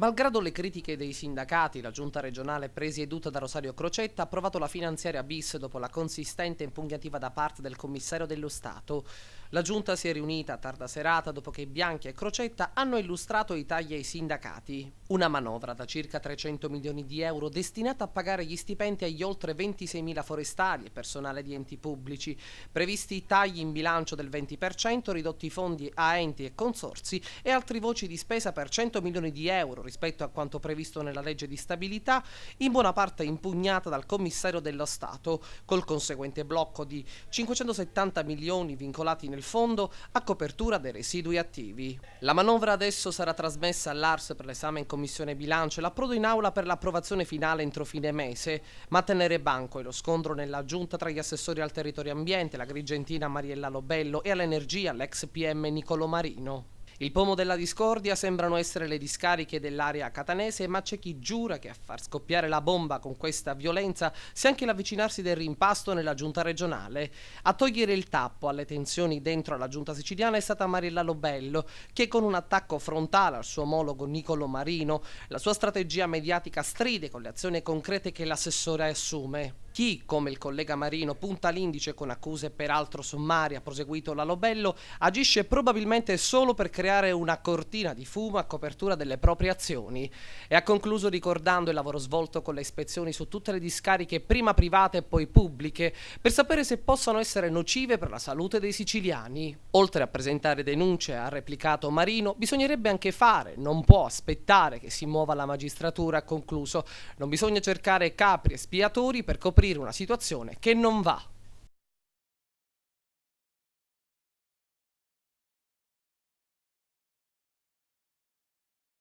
Malgrado le critiche dei sindacati, la giunta regionale presieduta da Rosario Crocetta ha approvato la finanziaria bis dopo la consistente impugnativa da parte del commissario dello Stato. La giunta si è riunita a tarda serata dopo che Bianchi e Crocetta hanno illustrato i tagli ai sindacati. Una manovra da circa 300 milioni di euro destinata a pagare gli stipendi agli oltre 26.000 forestali e personale di enti pubblici. Previsti tagli in bilancio del 20%, ridotti i fondi a enti e consorzi e altri voci di spesa per 100 milioni di euro rispetto a quanto previsto nella legge di stabilità, in buona parte impugnata dal commissario dello Stato, col conseguente blocco di 570 milioni vincolati nel fondo a copertura dei residui attivi. La manovra adesso sarà trasmessa all'ARS per l'esame in Commissione Bilancio e l'approdo in aula per l'approvazione finale entro fine mese, ma a tenere banco è lo scontro nella giunta tra gli assessori al territorio e ambiente, l'agrigentina Mariella Lobello, e all'energia l'ex PM Niccolò Marino. Il pomo della discordia sembrano essere le discariche dell'area catanese, ma c'è chi giura che a far scoppiare la bomba con questa violenza sia anche l'avvicinarsi del rimpasto nella giunta regionale. A togliere il tappo alle tensioni dentro alla giunta siciliana è stata Mariella Lobello, che con un attacco frontale al suo omologo Niccolò Marino, la sua strategia mediatica stride con le azioni concrete che l'assessore assume. Chi, come il collega Marino, punta l'indice con accuse peraltro sommarie, ha proseguito la Lobello, agisce probabilmente solo per creare una cortina di fumo a copertura delle proprie azioni. E ha concluso ricordando il lavoro svolto con le ispezioni su tutte le discariche, prima private e poi pubbliche, per sapere se possano essere nocive per la salute dei siciliani. Oltre a presentare denunce, ha replicato Marino, bisognerebbe anche fare, non può aspettare che si muova la magistratura, ha concluso. Non bisogna cercare capri espiatori per coprire una situazione che non va.